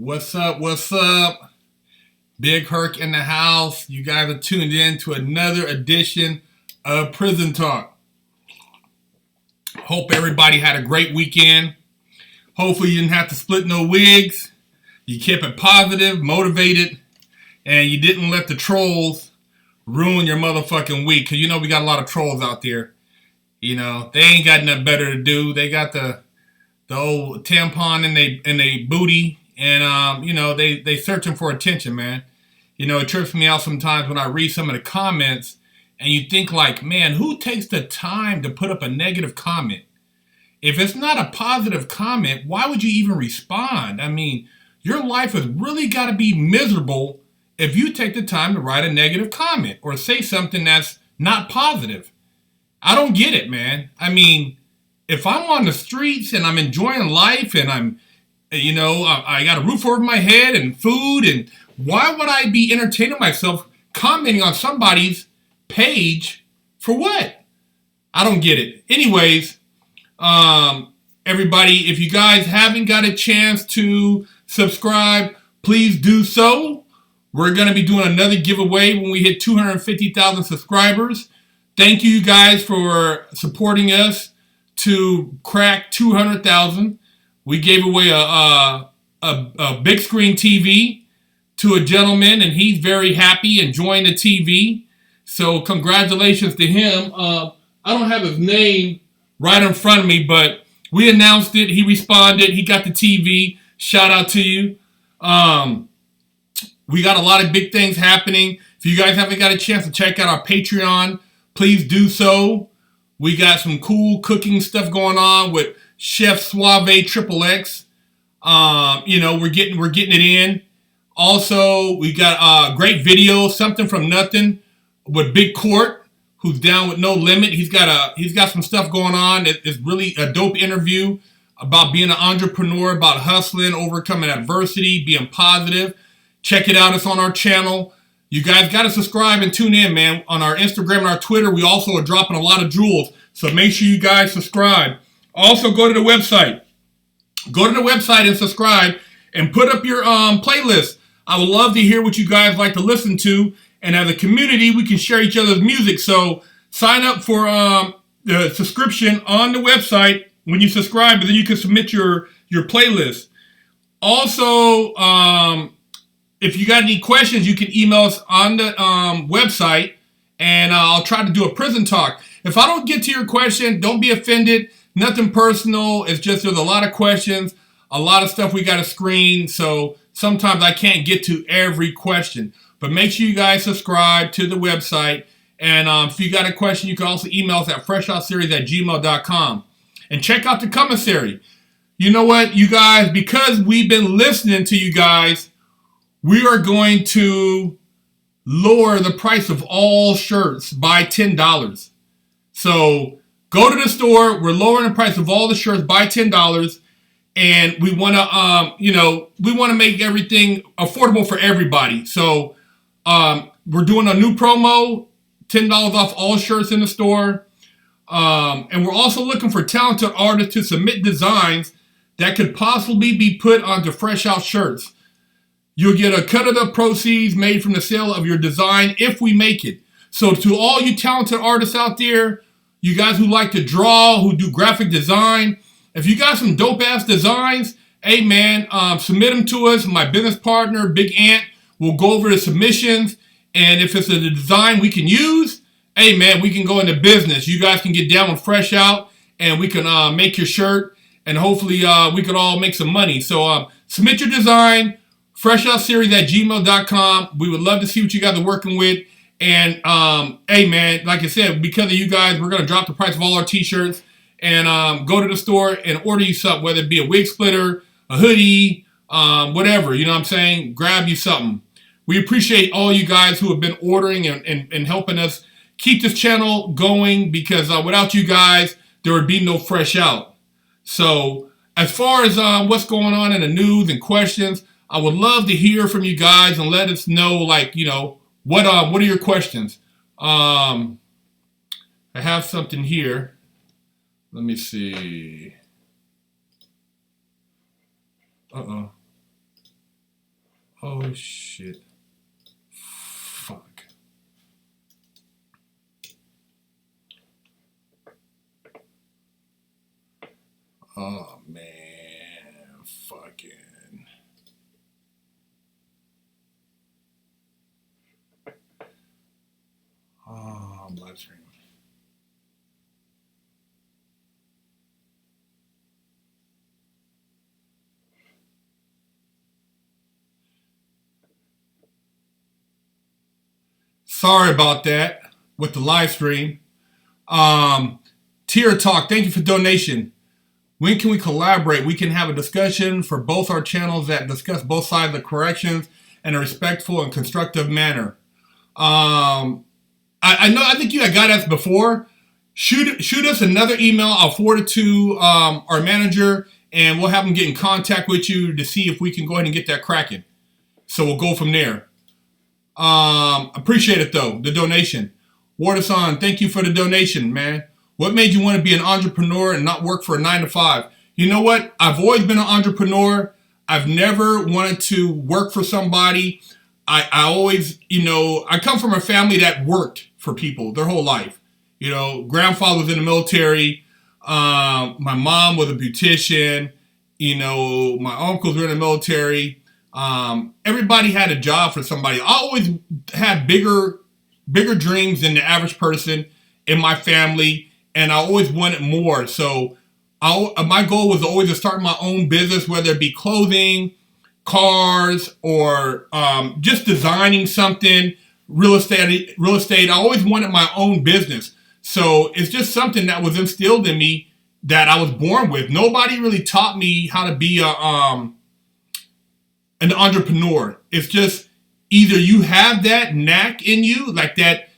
What's up? What's up? Big Herc in the house. You guys are tuned in to another edition of Prison Talk. Hope everybody had a great weekend. Hopefully you didn't have to split no wigs. You kept it positive, motivated, and you didn't let the trolls ruin your motherfucking week. Because you know we got a lot of trolls out there. You know, they ain't got nothing better to do. They got the old tampon in they booty. And, you know, they searching for attention, man. You know, it trips me out sometimes when I read some of the comments and you think like, man, who takes the time to put up a negative comment? If it's not a positive comment, why would you even respond? I mean, your life has really got to be miserable if you take the time to write a negative comment or say something that's not positive. I don't get it, man. I mean, if I'm on the streets and I'm enjoying life and I got a roof over my head and food, and why would I be entertaining myself commenting on somebody's page for what? I don't get it. Anyways, everybody, if you guys haven't got a chance to subscribe, please do so. We're going to be doing another giveaway when we hit 250,000 subscribers. Thank you guys for supporting us to crack 200,000. We gave away a big screen TV to a gentleman, and he's very happy enjoying the TV. So congratulations to him. I don't have his name right in front of me, but we announced it. He responded. He got the TV. Shout out to you. We got a lot of big things happening. If you guys haven't got a chance to check out our Patreon, please do so. We got some cool cooking stuff going on with Chef Suave XXX. We're getting it in. Also, we got a great video, Something from Nothing, with Big Court, who's down with No Limit. He's got some stuff going on. It's really a dope interview about being an entrepreneur, about hustling, overcoming adversity, being positive. Check it out. It's on our channel. You guys got to subscribe and tune in, man. On our Instagram and our Twitter, we also are dropping a lot of jewels. So make sure you guys subscribe. Also, go to the website. Go to the website and subscribe and put up your playlist. I would love to hear what you guys like to listen to. And as a community, we can share each other's music. So sign up for the subscription on the website when you subscribe, and then you can submit your playlist. Also, if you got any questions, you can email us on the website, and I'll try to do a prison talk. If I don't get to your question, don't be offended. Nothing personal. It's just there's a lot of questions, a lot of stuff we got to screen. So sometimes I can't get to every question. But make sure you guys subscribe to the website. And if you got a question, you can also email us at FreshOutSeries@gmail.com. And check out the commissary. You know what, you guys? Because we've been listening to you guys, we are going to lower the price of all shirts by $10. So go to the store. We're lowering the price of all the shirts by $10, and we want to make everything affordable for everybody. So we're doing a new promo, $10 off all shirts in the store, and we're also looking for talented artists to submit designs that could possibly be put onto Fresh Out shirts. You'll get a cut of the proceeds made from the sale of your design if we make it. So to all you talented artists out there, you guys who like to draw, who do graphic design, if you got some dope-ass designs, hey, man, submit them to us. My business partner, Big Ant, will go over the submissions. And if it's a design we can use, hey, man, we can go into business. You guys can get down with Fresh Out, and we can make your shirt. And hopefully we could all make some money. So submit your design, FreshOutSeries@gmail.com. We would love to see what you guys are working with. And, hey, man, like I said, because of you guys, we're going to drop the price of all our T-shirts. And go to the store and order you something, whether it be a wig splitter, a hoodie, whatever. You know what I'm saying? Grab you something. We appreciate all you guys who have been ordering and helping us keep this channel going, because without you guys, there would be no Fresh Out. So as far as what's going on in the news and questions, I would love to hear from you guys and let us know, like, you know, what are your questions? I have something here. Let me see. Oh, shit. Fuck. Oh, man. Fucking. Oh, live stream. Sorry about that with the live stream. Tier Talk, thank you for donation. When can we collaborate? We can have a discussion for both our channels that discuss both sides of the corrections in a respectful and constructive manner. I think you got us before. Shoot us another email. I'll forward it to our manager, and we'll have them get in contact with you to see if we can go ahead and get that cracking. So we'll go from there. Appreciate it though, the donation. Wardason, thank you for the donation, man. What made you want to be an entrepreneur and not work for a 9-to-5? You know what? I've always been an entrepreneur. I've never wanted to work for somebody. I always, I come from a family that worked for people their whole life. Grandfather was in the military. My mom was a beautician. My uncles were in the military. Everybody had a job for somebody. I always had bigger dreams than the average person in my family, and I always wanted more. So my goal was always to start my own business, whether it be clothing, cars, or just designing something, real estate. I always wanted my own business. So it's just something that was instilled in me that I was born with. Nobody really taught me how to be an entrepreneur. It's just either you have that knack in you, like that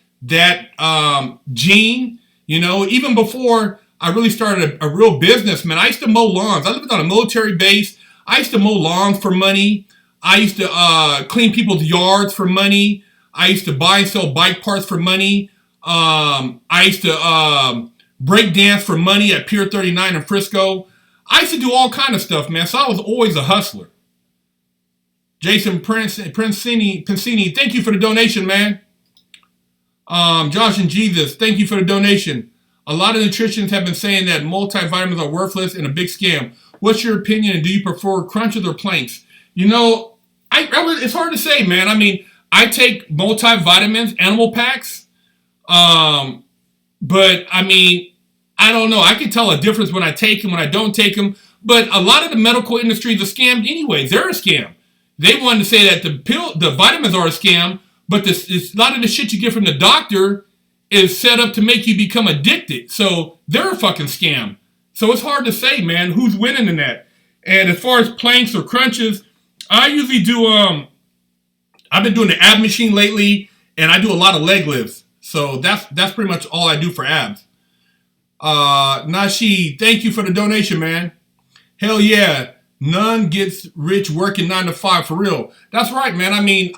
gene, even before I really started a real business, man. I used to mow lawns. I lived on a military base. I used to mow lawns for money. I used to clean people's yards for money. I used to buy and sell bike parts for money. I used to break dance for money at Pier 39 in Frisco. I used to do all kind of stuff, man. So I was always a hustler. Jason Pensini, thank you for the donation, man. Josh and Jesus, thank you for the donation. A lot of nutritionists have been saying that multivitamins are worthless and a big scam. What's your opinion, and do you prefer crunches or planks? It's hard to say, man. I mean, I take multivitamins, animal packs, but I mean, I don't know. I can tell a difference when I take them, when I don't take them. But a lot of the medical industry is a scam anyways. They're a scam. They wanted to say that the vitamins are a scam, but a lot of the shit you get from the doctor is set up to make you become addicted. So they're a fucking scam. So it's hard to say, man, who's winning in that. And as far as planks or crunches, I usually do, I've been doing the ab machine lately, and I do a lot of leg lifts. So that's pretty much all I do for abs. Nashi, thank you for the donation, man. Hell yeah. None gets rich working 9-to-5 for real. That's right, man. I mean,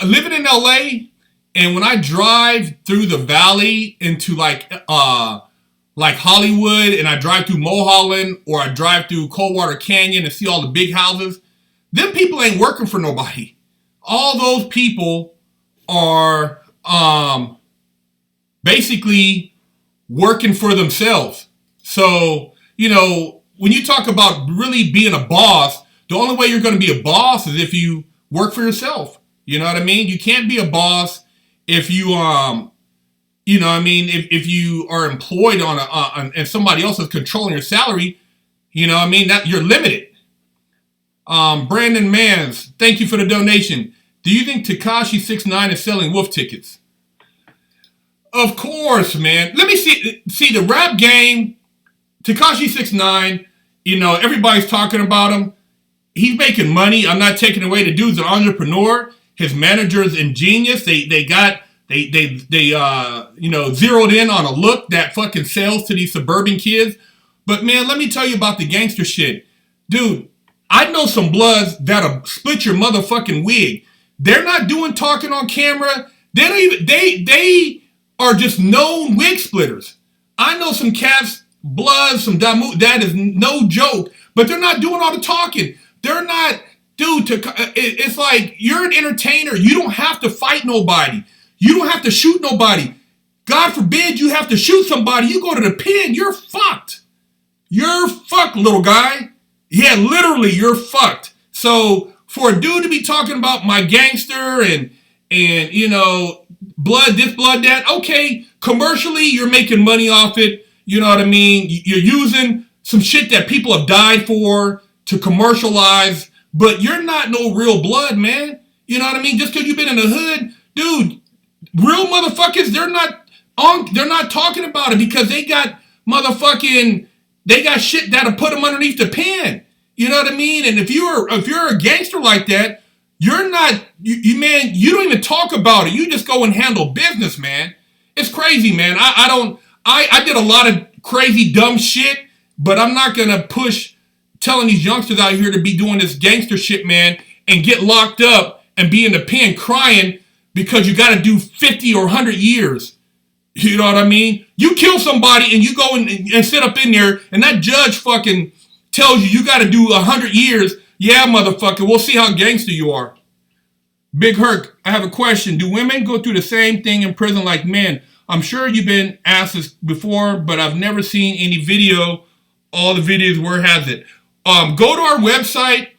living in LA, and when I drive through the valley into like Hollywood, and I drive through Mulholland, or I drive through Coldwater Canyon and see all the big houses, them people ain't working for nobody. All those people are basically working for themselves. So, when you talk about really being a boss, the only way you're going to be a boss is if you work for yourself. You know what I mean? You can't be a boss if you, if you are employed and somebody else is controlling your salary, that you're limited. Brandon Mans, thank you for the donation. Do you think Tekashi 6ix9ine is selling wolf tickets? Of course, man. Let me see the rap game. Tekashi 6ix9ine, everybody's talking about him. He's making money. I'm not taking away the dude's an entrepreneur. His manager's ingenious. They zeroed in on a look that fucking sells to these suburban kids. But man, let me tell you about the gangster shit. Dude, I know some bloods that'll split your motherfucking wig. They're not doing talking on camera. They are just known wig splitters. I know some cats, bloods, some damu, that is no joke, but they're not doing all the talking. They're not dude, it's like you're an entertainer. You don't have to fight nobody. You don't have to shoot nobody. God forbid you have to shoot somebody. You go to the pen, you're fucked. You're fucked, little guy. Yeah, literally, you're fucked. So for a dude to be talking about my gangster and you know, blood this, blood that, okay, commercially you're making money off it. You know what I mean? You're using some shit that people have died for to commercialize, but you're not no real blood, man. You know what I mean? Just because you've been in the hood, dude, real motherfuckers, they're not talking about it because they got shit that'll put them underneath the pen. You know what I mean? And if you're a gangster like that, you're not, man, you don't even talk about it. You just go and handle business, man. It's crazy, man. I did a lot of crazy, dumb shit, but I'm not going to push telling these youngsters out here to be doing this gangster shit, man, and get locked up and be in the pen crying because you got to do 50 or 100 years. You know what I mean? You kill somebody and you go and sit up in there and that judge fucking tells you got to do 100 years. Yeah, motherfucker, we'll see how gangster you are. Big Herc, I have a question. Do women go through the same thing in prison like men? I'm sure you've been asked this before, but I've never seen any video. All the videos, where has it? Go to our website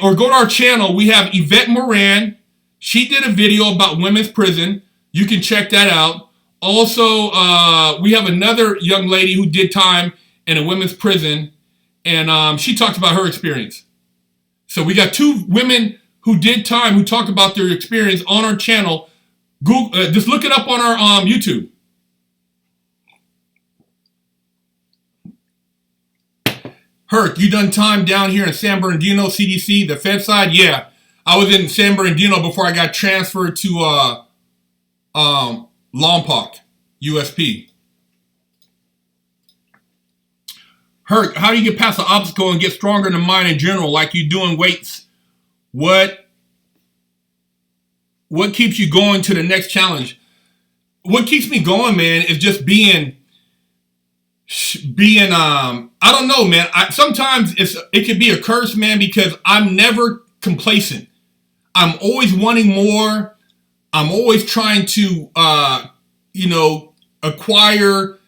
or go to our channel. We have Yvette Moran. She did a video about women's prison. You can check that out. Also, we have another young lady who did time in a women's prison, and she talked about her experience. So we got two women who did time who talk about their experience on our channel. Google, just look it up on our YouTube. Herc, you done time down here in San Bernardino, CDC, the Fed side? Yeah, I was in San Bernardino before I got transferred to Lompoc, USP. Herc, how do you get past the obstacle and get stronger in the mind in general, like you doing weights? What keeps you going to the next challenge? What keeps me going, man, is just being I don't know, man. Sometimes it could be a curse, man, because I'm never complacent. I'm always wanting more. I'm always trying to, acquire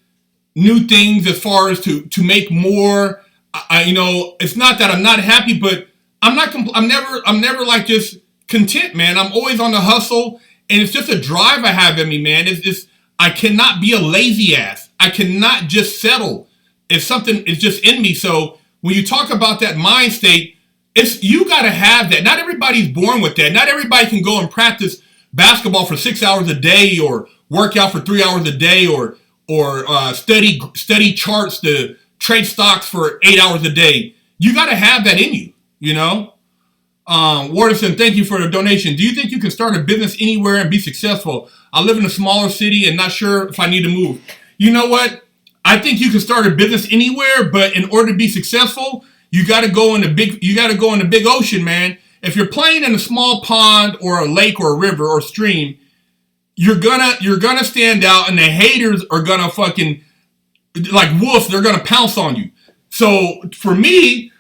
new things as far as to make more. It's not that I'm not happy, but I'm never like just content, man. I'm always on the hustle, and it's just a drive I have in me, man. It's just, I cannot be a lazy ass. I cannot just settle. It's something, it's just in me. So when you talk about that mind state, you got to have that. Not everybody's born with that. Not everybody can go and practice basketball for 6 hours a day or work out for 3 hours a day or study charts to trade stocks for 8 hours a day. You got to have that in you, you know? Waterson, thank you for the donation. Do you think you can start a business anywhere and be successful? I live in a smaller city and not sure if I need to move. You know what? I think you can start a business anywhere, but in order to be successful, you got to go in the big ocean, man. If you're playing in a small pond or a lake or a river or stream, you're gonna stand out, and the haters are gonna fucking, like wolves, they're gonna pounce on you. So for me,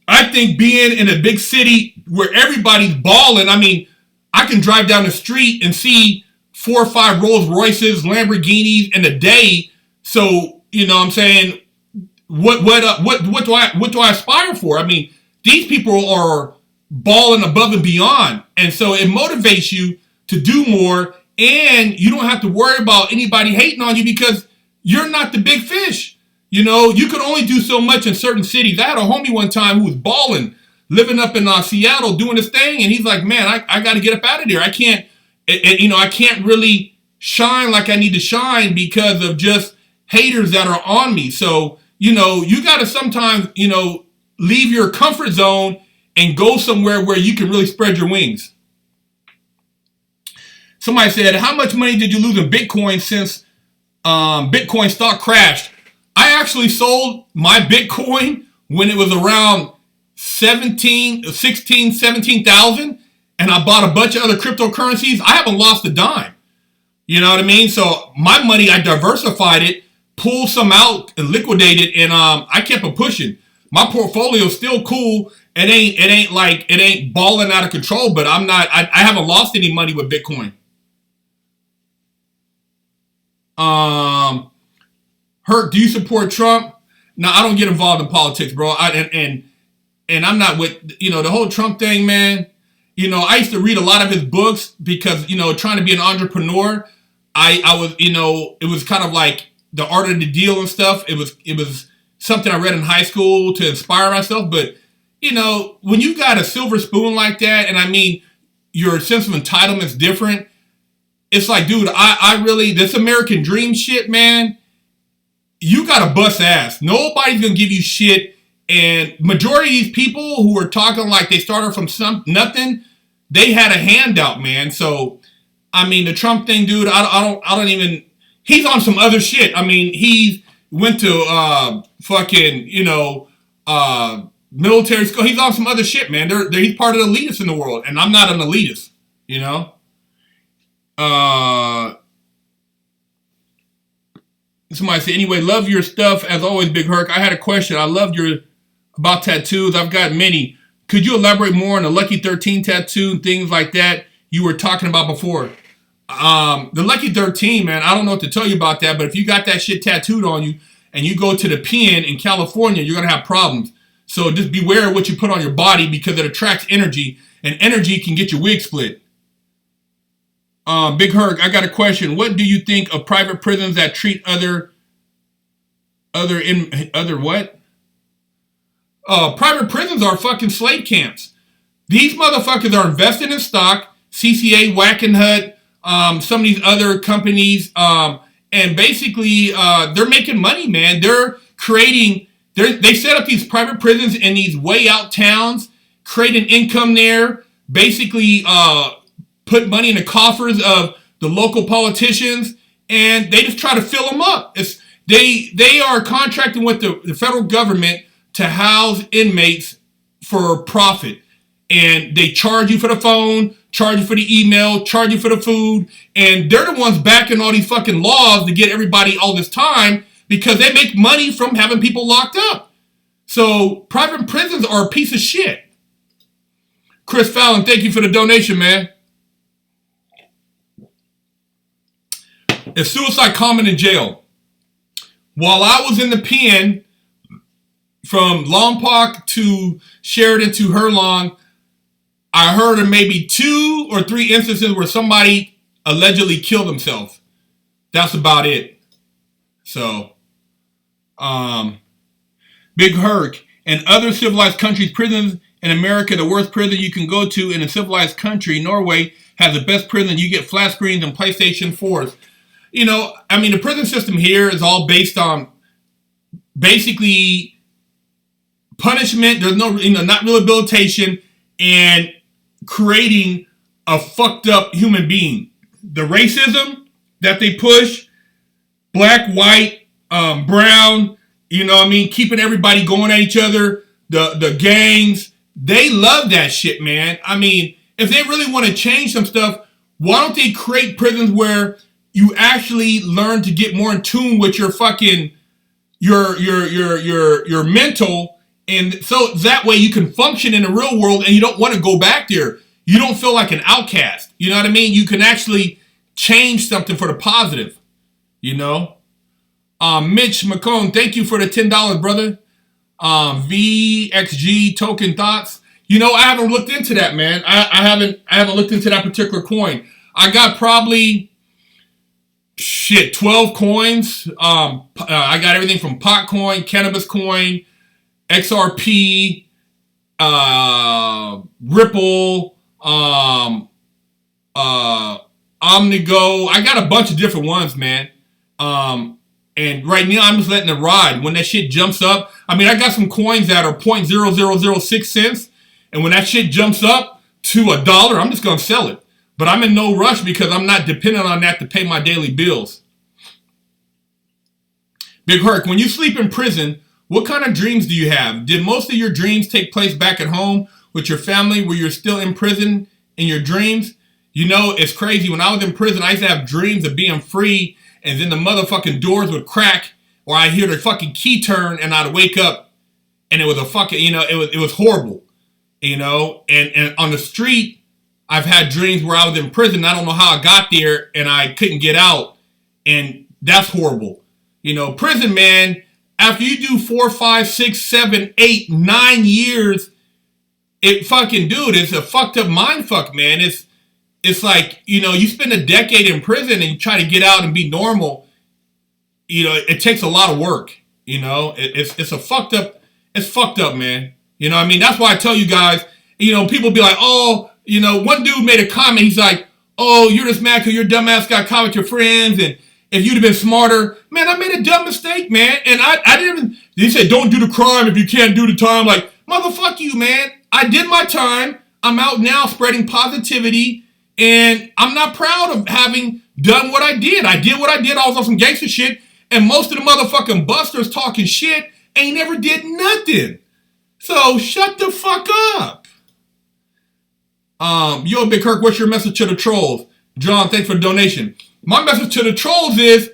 I think being in a big city where everybody's balling, I mean, I can drive down the street and see 4 or 5 Rolls Royces, Lamborghinis in a day. So, you know what I'm saying, what do I aspire for? I mean, these people are balling above and beyond. And so it motivates you to do more, and you don't have to worry about anybody hating on you because you're not the big fish. You know, you can only do so much in certain cities. I had a homie one time who was balling, living up in Seattle doing his thing, and he's like, man, I got to get up out of there. I can't, I can't really shine like I need to shine because of just haters that are on me. So, you got to sometimes, leave your comfort zone and go somewhere where you can really spread your wings. Somebody said, how much money did you lose in Bitcoin since Bitcoin stock crashed? I actually sold my Bitcoin when it was around 17,000, and I bought a bunch of other cryptocurrencies. I haven't lost a dime. You know what I mean? So my money, I diversified it, pulled some out and liquidated, and I kept it pushing. My portfolio is still cool, it ain't balling out of control, but I haven't lost any money with Bitcoin. Herc, do you support Trump? No, I don't get involved in politics, bro. And I'm not with, the whole Trump thing, man. I used to read a lot of his books because, trying to be an entrepreneur, I was, it was kind of like the art of the deal and stuff. It was something I read in high school to inspire myself. But, when you got a silver spoon like that, and I mean, your sense of entitlement's different. It's like, dude, I really, this American dream shit, man, you gotta bust ass. Nobody's gonna give you shit. And majority of these people who are talking like they started from nothing, they had a handout, man. So, I mean, the Trump thing, dude, I don't even, he's on some other shit. I mean, he went to military school. He's on some other shit, man. He's part of the elitists in the world, and I'm not an elitist, Somebody said, anyway, love your stuff as always, Big Herc. I had a question. I loved your about tattoos. I've got many. Could you elaborate more on the Lucky 13 tattoo and things like that you were talking about before? The Lucky 13, man, I don't know what to tell you about that, but if you got that shit tattooed on you and you go to the pen in California, you're going to have problems. So just beware of what you put on your body because it attracts energy, and energy can get your wig split. Big Herc, I got a question. What do you think of private prisons that treat other what? Private prisons are fucking slave camps. These motherfuckers are invested in stock, CCA, Wackenhut, some of these other companies, and basically they're making money, man. They're creating, they set up these private prisons in these way out towns, create an income there, basically put money in the coffers of the local politicians, and they just try to fill them up. They are contracting with the federal government to house inmates for profit. And they charge you for the phone, charge you for the email, charge you for the food. And they're the ones backing all these fucking laws to get everybody all this time because they make money from having people locked up. So private prisons are a piece of shit. Chris Fallon, thank you for the donation, man. Is suicide common in jail? While I was in the pen, from Lompoc to Sheridan to Herlong, I heard of maybe 2 or 3 instances where somebody allegedly killed himself. That's about it. So, Big Herc, in other civilized countries, prisons in America, the worst prison you can go to in a civilized country, Norway, has the best prison. You get flat screens and PlayStation 4s. The prison system here is all based on basically punishment. There's no, not rehabilitation, and creating a fucked up human being. The racism that they push, black, white, brown, keeping everybody going at each other, the gangs, they love that shit, man. I mean, if they really want to change some stuff, why don't they create prisons where you actually learn to get more in tune with your fucking, your mental, and so that way you can function in the real world and you don't want to go back there. You don't feel like an outcast. You know what I mean? You can actually change something for the positive, Mitch McCone, thank you for the $10, brother. VXG token thoughts. I haven't looked into that, man. I haven't looked into that particular coin. I got probably 12 coins. I got everything from pot coin, cannabis coin, XRP, Ripple, Omnigo. I got a bunch of different ones, man. And right now I'm just letting it ride. When that shit jumps up, I got some coins that are 0.0006 cents. And when that shit jumps up to $1, I'm just going to sell it. But I'm in no rush because I'm not dependent on that to pay my daily bills. Big Herc, when you sleep in prison, what kind of dreams do you have? Did most of your dreams take place back at home with your family where you're still in prison in your dreams? It's crazy. When I was in prison, I used to have dreams of being free, and then the motherfucking doors would crack, or I'd hear the fucking key turn, and I'd wake up, and it was a fucking, it was horrible. you know, and on the street, I've had dreams where I was in prison. I don't know how I got there and I couldn't get out. And that's horrible. You know, prison, man, after you do 4, 5, 6, 7, 8, 9 years, it fucking, dude, it's a fucked up mind fuck, man. It's like, you know, you spend a decade in prison and you try to get out and be normal. You know, it takes a lot of work. You know, it's fucked up, man. You know what I mean? That's why I tell you guys, you know, people be like, oh, you know, one dude made a comment. He's like, oh, you're just mad because your dumbass got caught with your friends. And if you'd have been smarter, man, I made a dumb mistake, man. And I didn't even, they said, don't do the crime if you can't do the time. Like, motherfuck you, man. I did my time. I'm out now spreading positivity. And I'm not proud of having done what I did. I did what I did. I was on some gangster shit. And most of the motherfucking busters talking shit ain't never did nothing. So shut the fuck up. Yo, Big Herc, what's your message to the trolls? John, thanks for the donation. My message to the trolls is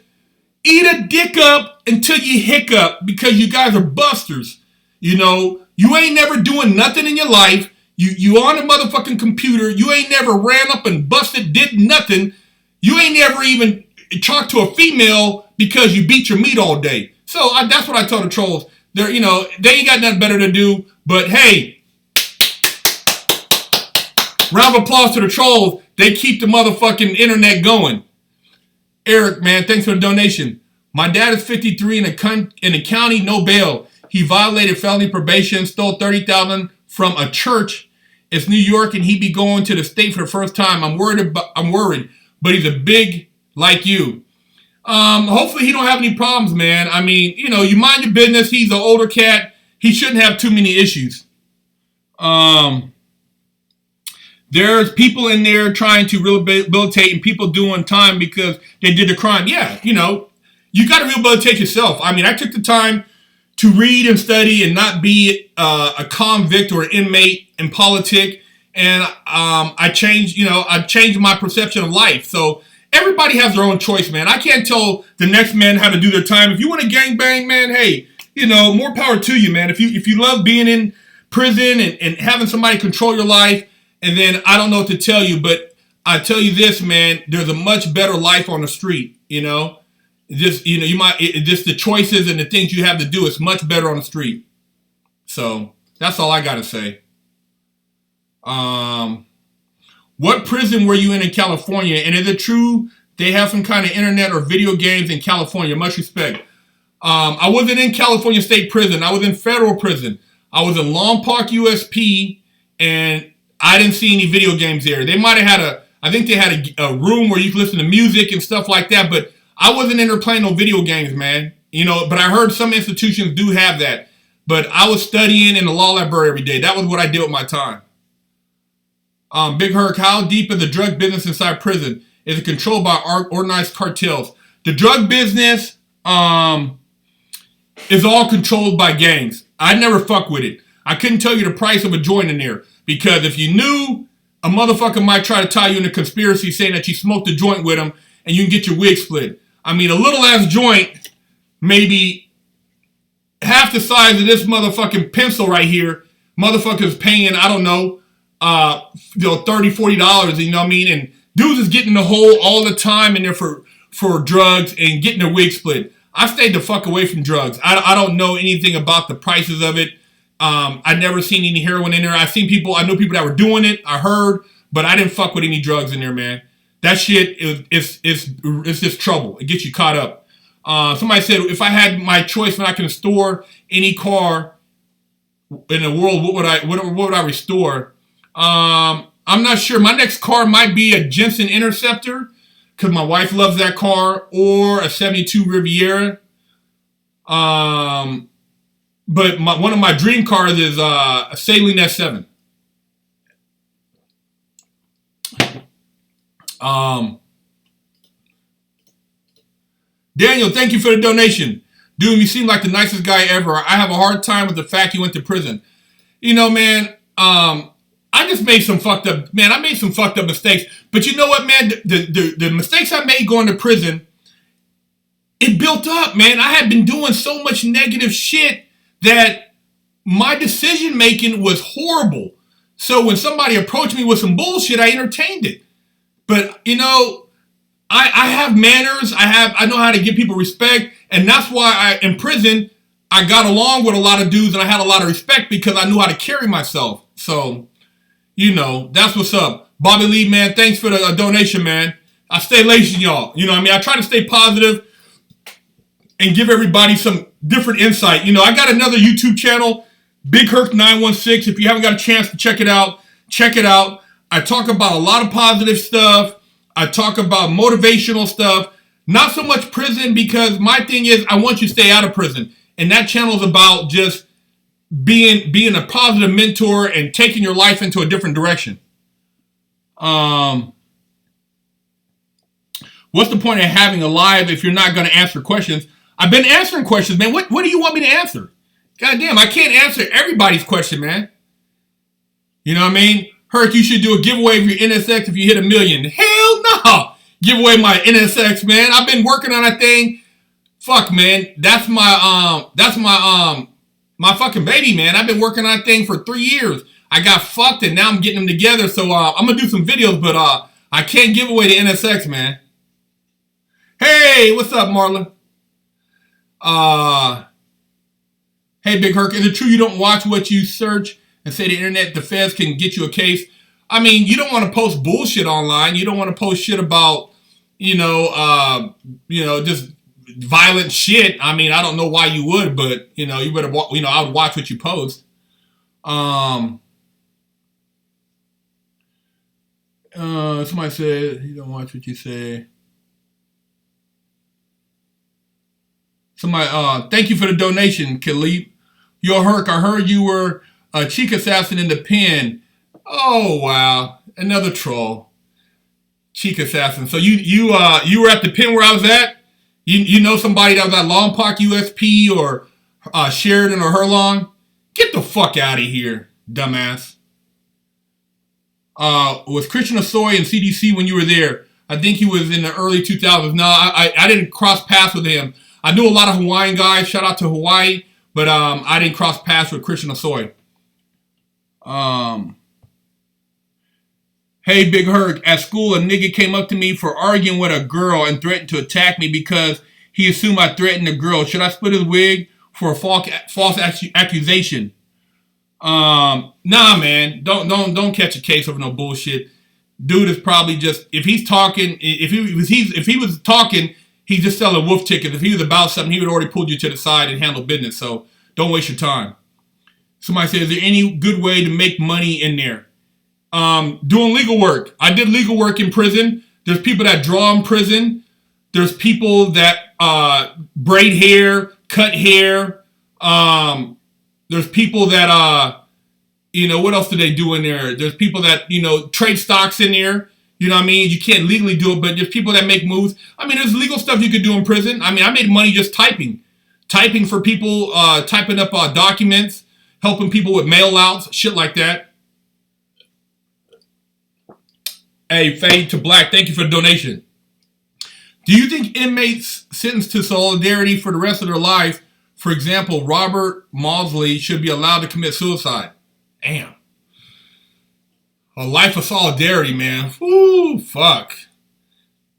eat a dick up until you hiccup because you guys are busters. You know, you ain't never doing nothing in your life. You on a motherfucking computer. You ain't never ran up and busted, did nothing. You ain't never even talked to a female because you beat your meat all day. So that's what I tell the trolls. They're, you know, they ain't got nothing better to do. But hey, round of applause to the trolls. They keep the motherfucking internet going. Eric, man, thanks for the donation. My dad is 53 in a county, no bail. He violated felony probation, stole $30,000 from a church. It's New York, and he be going to the state for the first time. I'm worried, but he's a big like you. Hopefully he don't have any problems, man. I mean, you know, you mind your business. He's an older cat. He shouldn't have too many issues. There's people in there trying to rehabilitate and people doing time because they did the crime. Yeah, you know, you got to rehabilitate yourself. I mean, I took the time to read and study and not be a convict or an inmate in politics. And I changed my perception of life. So everybody has their own choice, man. I can't tell the next man how to do their time. If you want to gangbang, man, hey, you know, more power to you, man. If you love being in prison and having somebody control your life, and then I don't know what to tell you, but I tell you this, man, there's a much better life on the street, you know. Just, you know, just the choices and the things you have to do, it's much better on the street. So that's all I got to say. What prison were you in California? And is it true they have some kind of internet or video games in California? Much respect. I wasn't in California State Prison. I was in federal prison. I was in Long Park USP, and I didn't see any video games there. They might have had I think they had a room where you could listen to music and stuff like that, but I wasn't in there playing no video games, man. You know, but I heard some institutions do have that. But I was studying in the law library every day. That was what I did with my time. Big Herc, how deep is the drug business inside prison? Is it controlled by organized cartels? The drug business is all controlled by gangs. I never fuck with it. I couldn't tell you the price of a joint in there. Because if you knew, a motherfucker might try to tie you in a conspiracy saying that you smoked a joint with him and you can get your wig split. I mean, a little ass joint, maybe half the size of this motherfucking pencil right here, motherfuckers paying, I don't know, $30, $40, you know what I mean? And dudes is getting the hole all the time in there for drugs and getting their wig split. I stayed the fuck away from drugs. I don't know anything about the prices of it. I never seen any heroin in there. I know people that were doing it. I heard, but I didn't fuck with any drugs in there, man. That shit it's just trouble. It gets you caught up. Somebody said, if I had my choice when I can restore any car in the world, what would I restore? I'm not sure. My next car might be a Jensen Interceptor because my wife loves that car, or a 72 Riviera. But one of my dream cars is a Saline S7. Daniel, thank you for the donation. Dude, you seem like the nicest guy ever. I have a hard time with the fact you went to prison. You know, man, I just made some fucked up, man, I made some fucked up mistakes. But you know what, man? The mistakes I made going to prison, it built up, man. I had been doing so much negative shit that my decision making was horrible. So when somebody approached me with some bullshit, I entertained it. But, you know, I have manners. I know how to give people respect. And that's why in prison, I got along with a lot of dudes and I had a lot of respect because I knew how to carry myself. So, you know, that's what's up. Bobby Lee, man, thanks for the donation, man. I stay lazy, y'all. You know what I mean? I try to stay positive and give everybody some different insight. You know, I got another YouTube channel, Big Herc 916. If you haven't got a chance to check it out, check it out. I talk about a lot of positive stuff. I talk about motivational stuff. Not so much prison, because my thing is I want you to stay out of prison. And that channel is about just being a positive mentor and taking your life into a different direction. What's the point of having a live if you're not going to answer questions? I've been answering questions, man. What do you want me to answer? God damn, I can't answer everybody's question, man. You know what I mean? Herc, you should do a giveaway of your NSX if you hit 1 million. Hell no! Give away my NSX, man. I've been working on that thing. Fuck, man. That's my fucking baby, man. I've been working on that thing for 3 years. I got fucked and now I'm getting them together. So I'm gonna do some videos, but I can't give away the NSX, man. Hey, what's up, Marlon? Hey, Big Herc, is it true you don't watch what you search and say the internet, the feds can get you a case? I mean, you don't want to post bullshit online. You don't want to post shit about, just violent shit. I mean, I don't know why you would, but, you better, I would watch what you post. Somebody said, you don't watch what you say. Somebody, thank you for the donation, Khalid. Yo, Herc, I heard you were a cheek assassin in the pen. Oh, wow. Another troll. Cheek assassin. So you were at the pen where I was at? You know somebody that was at Long Park USP or Sheridan or Herlong? Get the fuck out of here, dumbass. Was Christian Asoy in CDC when you were there? I think he was in the early 2000s. No, I didn't cross paths with him. I knew a lot of Hawaiian guys. Shout out to Hawaii. But I didn't cross paths with Christian Asoy. Hey, Big Herc. At school, a nigga came up to me for arguing with a girl and threatened to attack me because he assumed I threatened the girl. Should I split his wig for a false accusation? Nah, man. Don't catch a case over no bullshit. Dude is probably just, if he's talking, if he was talking, he's just selling wolf tickets. If he was about something, he would already pulled you to the side and handle business. So don't waste your time. Somebody says, is there any good way to make money in there? Doing legal work. I did legal work in prison. There's people that draw in prison. There's people that braid hair, cut hair. There's people that, what else do they do in there? There's people that, trade stocks in there. You know what I mean? You can't legally do it, but there's people that make moves. I mean, there's legal stuff you could do in prison. I mean, I made money just typing. Typing for people, typing up documents, helping people with mail outs, shit like that. Hey, Fade to Black, thank you for the donation. Do you think inmates sentenced to solidarity for the rest of their life, for example, Robert Maudsley, should be allowed to commit suicide? Damn. A life of solidarity, man. Ooh, fuck.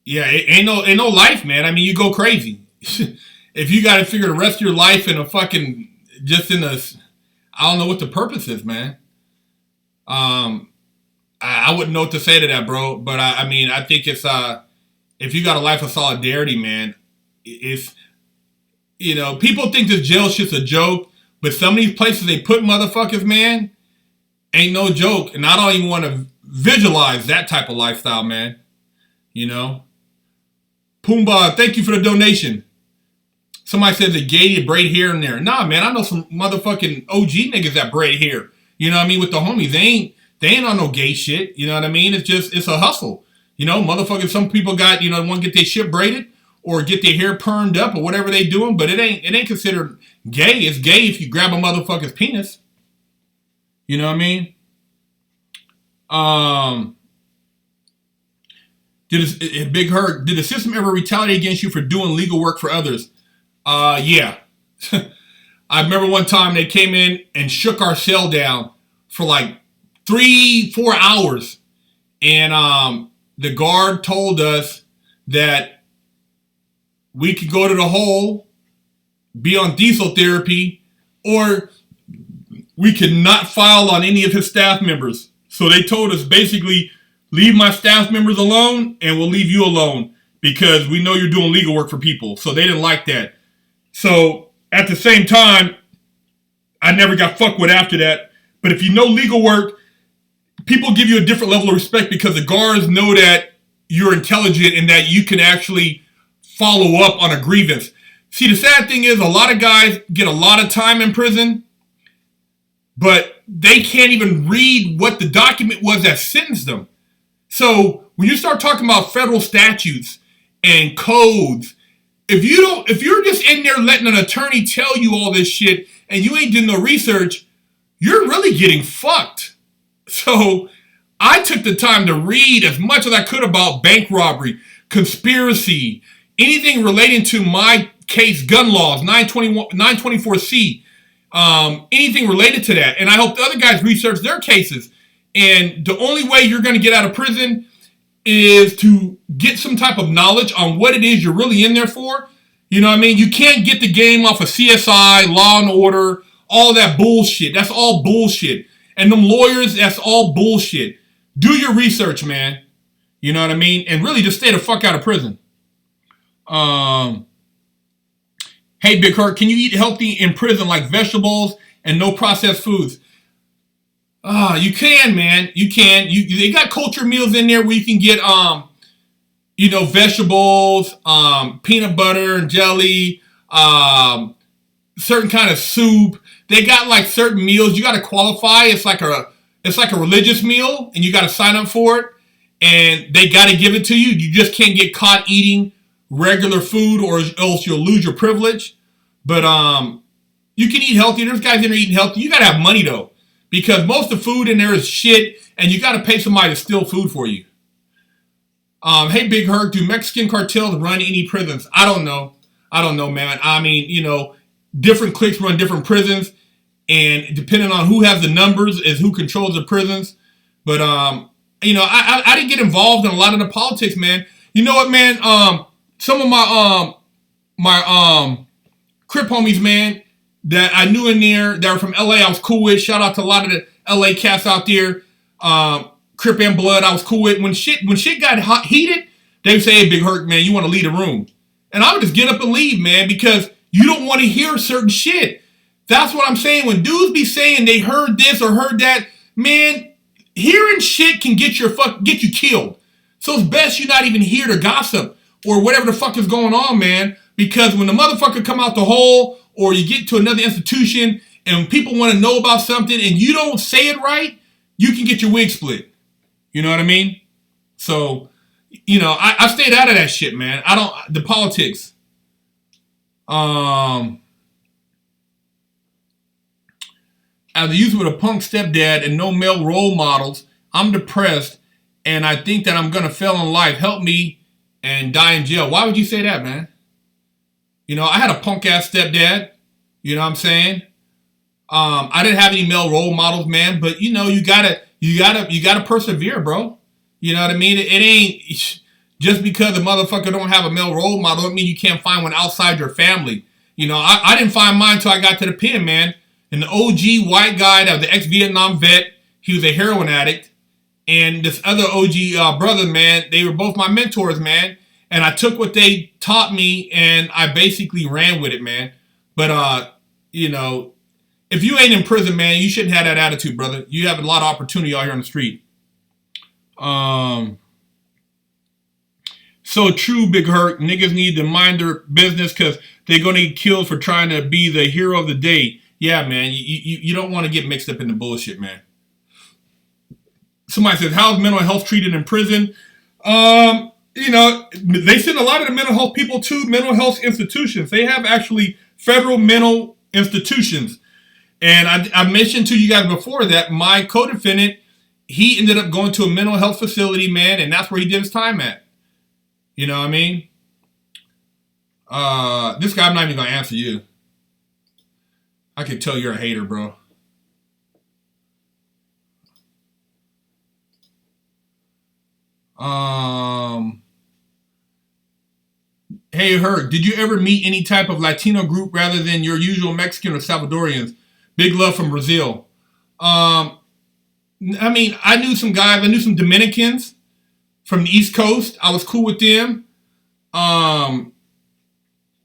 Yeah, it ain't no life, man. I mean, you go crazy. If you got to figure the rest of your life in a fucking, just in a, I don't know what the purpose is, man. I wouldn't know what to say to that, bro. But I mean, I think it's, if you got a life of solidarity, man, it's, people think this jail shit's a joke, but some of these places they put motherfuckers, man, ain't no joke. And I don't even want to visualize that type of lifestyle, man. Pumbaa, thank you for the donation. Somebody says it gay to braid hair in there. Nah, man, I know some motherfucking OG niggas that braid hair. You know what I mean? With the homies. They ain't on no gay shit. You know what I mean? It's a hustle. Motherfucking some people got, want to get their shit braided or get their hair permed up or whatever they doing, but it ain't considered gay. It's gay if you grab a motherfucker's penis. You know what I mean? Big Herc, did the system ever retaliate against you for doing legal work for others? Yeah. I remember one time they came in and shook our cell down for like 3-4 hours. And the guard told us that we could go to the hole, be on diesel therapy, or we could not file on any of his staff members. So they told us basically, leave my staff members alone and we'll leave you alone because we know you're doing legal work for people. So they didn't like that. So at the same time, I never got fucked with after that. But if you know legal work, people give you a different level of respect because the guards know that you're intelligent and that you can actually follow up on a grievance. See, the sad thing is a lot of guys get a lot of time in prison, but they can't even read what the document was that sentenced them. So when you start talking about federal statutes and codes, if you're just in there letting an attorney tell you all this shit and you ain't doing no research, you're really getting fucked. So I took the time to read as much as I could about bank robbery, conspiracy, anything relating to my case, gun laws, 924C, anything related to that. And I hope the other guys research their cases. And the only way you're going to get out of prison is to get some type of knowledge on what it is you're really in there for. You know what I mean? You can't get the game off of CSI, Law and Order, all that bullshit. That's all bullshit. And them lawyers, that's all bullshit. Do your research, man. You know what I mean? And really just stay the fuck out of prison. Hey, Big Herc, can you eat healthy in prison like vegetables and no processed foods? You can, man. You can. They got culture meals in there where you can get, vegetables, peanut butter and jelly, certain kind of soup. They got like certain meals. You got to qualify. It's like a religious meal, and you got to sign up for it. And they got to give it to you. You just can't get caught eating regular food, or else you'll lose your privilege. But you can eat healthy. There's guys in there eating healthy. You got to have money though, because most of the food in there is shit, and you got to pay somebody to steal food for you. Hey, Big Herc, do Mexican cartels run any prisons? I don't know, man. I mean, different cliques run different prisons, and depending on who has the numbers is who controls the prisons. But I didn't get involved in a lot of the politics, man. You know what, man? Some of my Crip homies, man, that I knew in there that were from LA, I was cool with. Shout out to a lot of the LA cats out there. Crip and Blood, I was cool with. When shit got heated, they would say, hey, Big Herc, man, you want to leave a room. And I would just get up and leave, man, because you don't want to hear certain shit. That's what I'm saying. When dudes be saying they heard this or heard that, man, hearing shit can get you killed. So it's best you not even hear the gossip or whatever the fuck is going on, man. Because when the motherfucker come out the hole, or you get to another institution and people want to know about something and you don't say it right, you can get your wig split. You know what I mean? So, I stayed out of that shit, man. The politics. As a youth with a punk stepdad and no male role models, I'm depressed and I think that I'm going to fail in life. Help me and die in jail. Why would you say that, man? I had a punk ass stepdad. You know what I'm saying? I didn't have any male role models, man. But you gotta persevere, bro. You know what I mean? It ain't just because a motherfucker don't have a male role model don't mean you can't find one outside your family. I didn't find mine until I got to the pen, man. And the OG white guy that was the ex-Vietnam vet, he was a heroin addict. And this other OG brother, man, they were both my mentors, man. And I took what they taught me and I basically ran with it, man. But, if you ain't in prison, man, you shouldn't have that attitude, brother. You have a lot of opportunity out here on the street. So true, Big Herc. Niggas need to mind their business because they're going to get killed for trying to be the hero of the day. Yeah, man, you don't want to get mixed up in the bullshit, man. Somebody says, how's mental health treated in prison? They send a lot of the mental health people to mental health institutions. They have actually federal mental institutions. And I mentioned to you guys before that my co-defendant, he ended up going to a mental health facility, man, and that's where he did his time at. You know what I mean? This guy, I'm not even going to answer you. I can tell you're a hater, bro. Hey, Herc, did you ever meet any type of Latino group rather than your usual Mexican or Salvadorians? Big love from Brazil. Um, I mean, I knew some guys. I knew some Dominicans from the East Coast. I was cool with them. Um,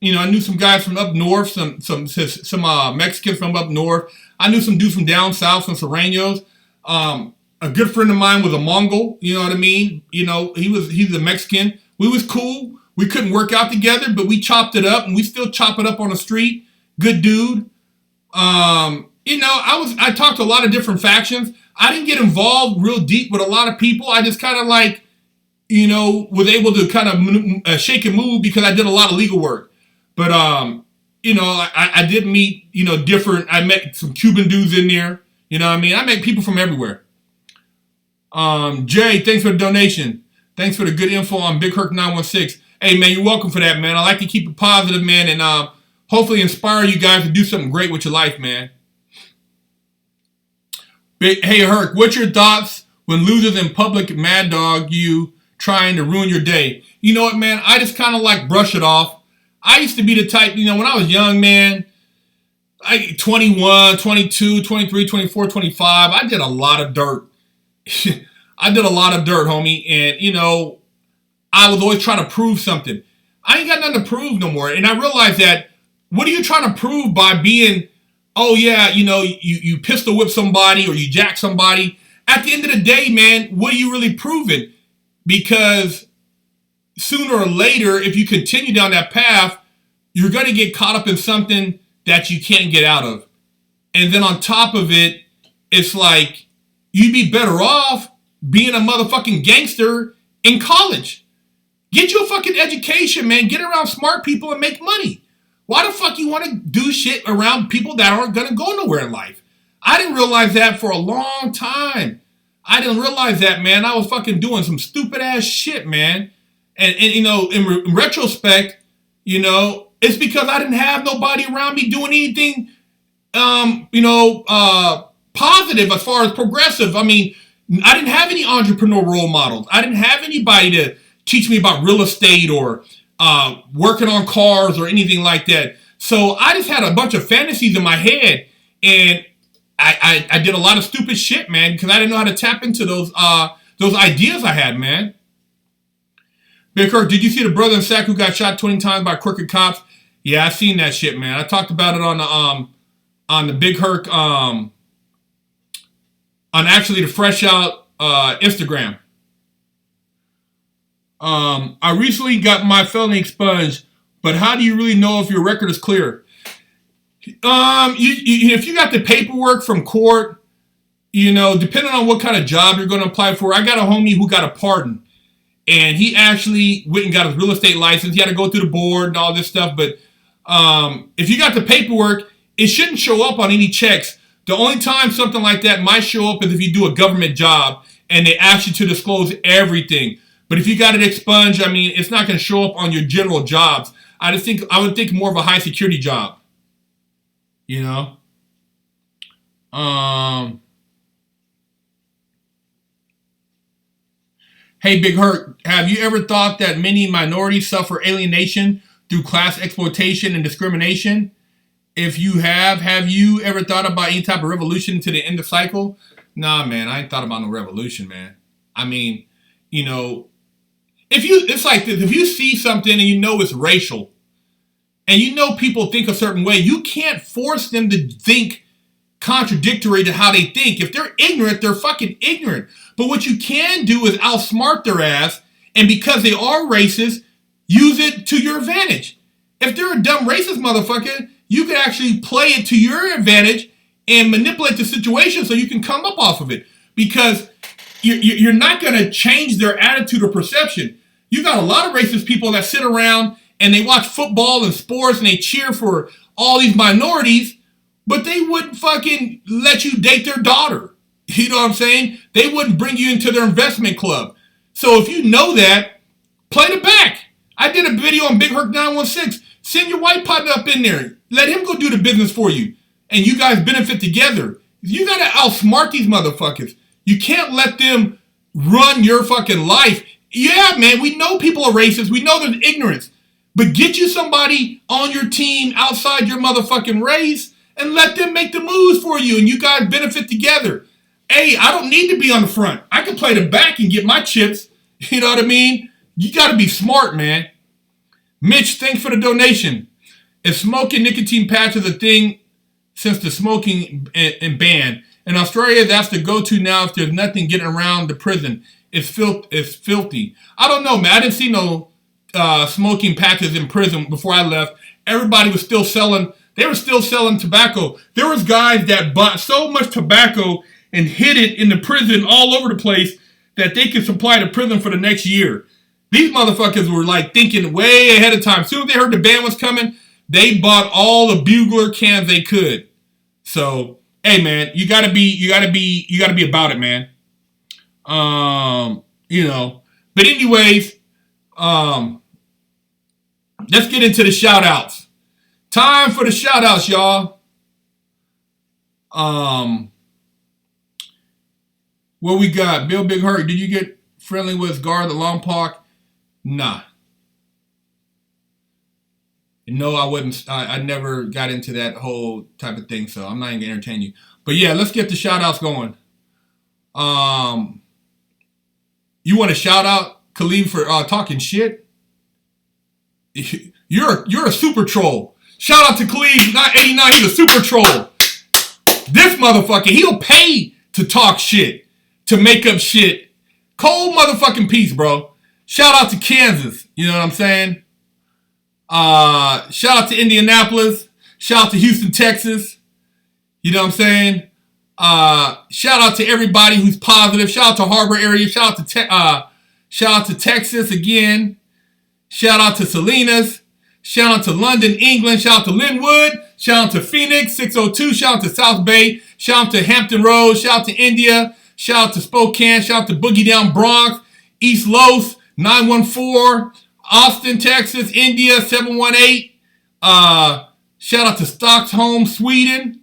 I knew some guys from up north, some Mexicans from up north. I knew some dudes from down south, some Serranos. A good friend of mine was a Mongol. You know what I mean? He's a Mexican. We was cool. We couldn't work out together, but we chopped it up, and we still chop it up on the street. Good dude. I talked to a lot of different factions. I didn't get involved real deep with a lot of people. I just kind of was able to kind of shake and move because I did a lot of legal work. But, I did meet, I met some Cuban dudes in there. You know what I mean? I met people from everywhere. Jay, thanks for the donation. Thanks for the good info on Big Herc 916. Hey, man, you're welcome for that, man. I like to keep it positive, man, and hopefully inspire you guys to do something great with your life, man. Hey, Herc, what's your thoughts when losers in public mad dog you trying to ruin your day? You know what, man? I just kind of brush it off. I used to be the type, when I was young, man, 21, 22, 23, 24, 25, I did a lot of dirt. I did a lot of dirt, homie, and, I was always trying to prove something. I ain't got nothing to prove no more. And I realized that, what are you trying to prove by being, oh yeah, you pistol whip somebody or you jack somebody? At the end of the day, man, what are you really proving? Because sooner or later, if you continue down that path, you're going to get caught up in something that you can't get out of. And then on top of it, it's like, you'd be better off being a motherfucking gangster in college. Get you a fucking education, man. Get around smart people and make money. Why the fuck you want to do shit around people that aren't going to go nowhere in life? I didn't realize that for a long time. I didn't realize that, man. I was fucking doing some stupid ass shit, man. And in retrospect, it's because I didn't have nobody around me doing anything, positive as far as progressive. I mean, I didn't have any entrepreneur role models. I didn't have anybody to teach me about real estate or working on cars or anything like that. So I just had a bunch of fantasies in my head, and I did a lot of stupid shit, man, because I didn't know how to tap into those ideas I had, man. Big Herc, did you see the brother in Sac who got shot 20 times by crooked cops? Yeah, I seen that shit, man. I talked about it on the Big Herc on actually the Fresh Out Instagram. I recently got my felony expunged, but how do you really know if your record is clear? If you got the paperwork from court, depending on what kind of job you're going to apply for. I got a homie who got a pardon, and he actually went and got his real estate license. He had to go through the board and all this stuff, but if you got the paperwork, it shouldn't show up on any checks. The only time something like that might show up is if you do a government job and they ask you to disclose everything. But if you got it expunged, I mean, it's not going to show up on your general jobs. I would think more of a high security job. Hey, Big Herc, have you ever thought that many minorities suffer alienation through class exploitation and discrimination? If you have you ever thought about any type of revolution to the end of the cycle? Nah, man, I ain't thought about no revolution, man. I mean, it's like this. If you see something and it's racial, and people think a certain way, you can't force them to think contradictory to how they think. If they're ignorant, they're fucking ignorant. But what you can do is outsmart their ass, and because they are racist, use it to your advantage. If they're a dumb racist motherfucker, you can actually play it to your advantage and manipulate the situation so you can come up off of it. Because you're not going to change their attitude or perception. You got a lot of racist people that sit around and they watch football and sports and they cheer for all these minorities, but they wouldn't fucking let you date their daughter. You know what I'm saying? They wouldn't bring you into their investment club. So if you know that, play the back. I did a video on Big Herc 916. Send your white partner up in there. Let him go do the business for you. And you guys benefit together. You got to outsmart these motherfuckers. You can't let them run your fucking life Yeah, man, we know people are racist. We know there's ignorance. But get you somebody on your team outside your motherfucking race and let them make the moves for you, and you guys benefit together. Hey, I don't need to be on the front. I can play the back and get my chips. You know what I mean? You got to be smart, man. Mitch, thanks for the donation. If smoking nicotine patch is a thing since the smoking and ban. In Australia, that's the go-to now if there's nothing getting around the prison. It's filthy. I don't know, man. I didn't see no smoking patches in prison before I left. Everybody was still selling. They were still selling tobacco. There was guys that bought so much tobacco and hid it in the prison all over the place that they could supply the prison for the next year. These motherfuckers were like thinking way ahead of time. As soon as they heard the ban was coming, they bought all the bugler cans they could. So, hey man, you gotta be about it, man. You know. But anyways, let's get into the shout-outs. Time for the shout-outs, y'all. What we got? Bill Big Herc, did you get friendly with Gar the Long Park? Nah. No, I wouldn't. I never got into that whole type of thing, so I'm not even going to entertain you. But yeah, let's get the shout-outs going. You want to shout out Khalid for talking shit? You're a super troll. Shout out to Khalid, not 89, he's a super troll. This motherfucker, he'll pay to talk shit, to make up shit. Cold motherfucking piece, bro. Shout out to Kansas, you know what I'm saying? Shout out to Indianapolis. Shout out to Houston, Texas. You know what I'm saying? Shout out to everybody who's positive. Shout out to Harbor area. Shout out to Texas again. Shout out to Salinas. Shout out to London, England. Shout out to Linwood. Shout out to Phoenix 602. Shout out to South Bay. Shout out to Hampton Roads. Shout out to India. Shout out to Spokane. Shout out to Boogie Down Bronx. East Los 914. Austin, Texas. India 718. Shout out to Stockholm, Sweden.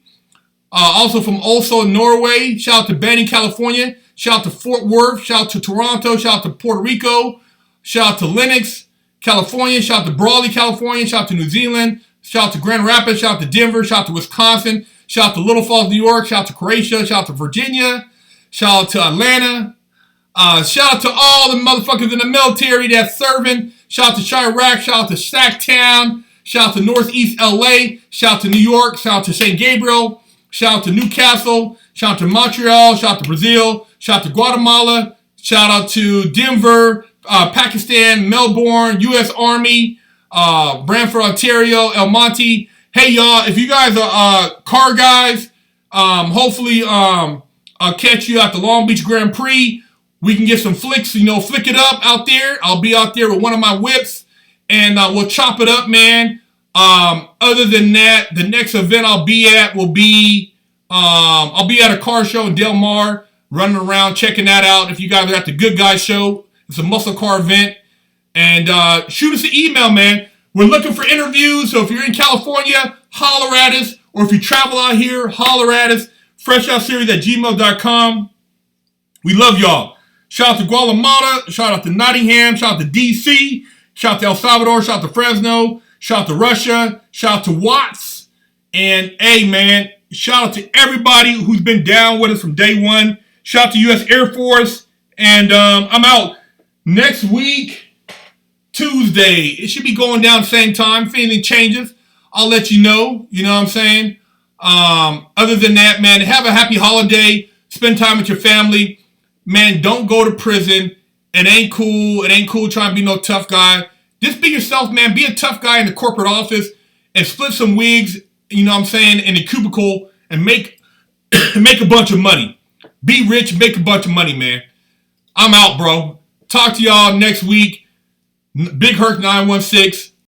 Also from Oslo, Norway. Shout out to Banning, California. Shout out to Fort Worth. Shout out to Toronto. Shout out to Puerto Rico. Shout out to Lenox, California. Shout out to Brawley, California. Shout out to New Zealand. Shout out to Grand Rapids. Shout out to Denver. Shout out to Wisconsin. Shout out to Little Falls, New York. Shout out to Croatia. Shout out to Virginia. Shout out to Atlanta. Shout out to all the motherfuckers in the military that's serving. Shout out to Chirac. Shout out to Sacktown. Shout out to Northeast LA. Shout out to New York. Shout out to St. Gabriel. Shout out to Newcastle. Shout out to Montreal. Shout out to Brazil. Shout out to Guatemala. Shout out to Denver, Pakistan, Melbourne, U.S. Army, Brantford, Ontario, El Monte. Hey, y'all, if you guys are car guys, hopefully I'll catch you at the Long Beach Grand Prix. We can get some flicks, flick it up out there. I'll be out there with one of my whips, and we'll chop it up, man. Other than that, the next event I'll be at will be, I'll be at a car show in Del Mar, running around, checking that out. If you guys are at the Good Guys show, it's a muscle car event. And shoot us an email, man. We're looking for interviews, so if you're in California, holler at us. Or if you travel out here, holler at us. FreshOutSeries@gmail.com. We love y'all. Shout out to Guatemala. Shout out to Nottingham. Shout out to D.C. Shout out to El Salvador. Shout out to Fresno. Shout out to Russia. Shout out to Watts. And, hey, man, shout out to everybody who's been down with us from day one. Shout out to U.S. Air Force. And I'm out next week, Tuesday. It should be going down same time. If anything changes, I'll let you know. You know what I'm saying? Other than that, man, have a happy holiday. Spend time with your family. Man, don't go to prison. It ain't cool. It ain't cool trying to be no tough guy. Just be yourself, man. Be a tough guy in the corporate office and split some wigs, you know what I'm saying, in the cubicle and make a bunch of money. Be rich, make a bunch of money, man. I'm out, bro. Talk to y'all next week. Big Herc 916.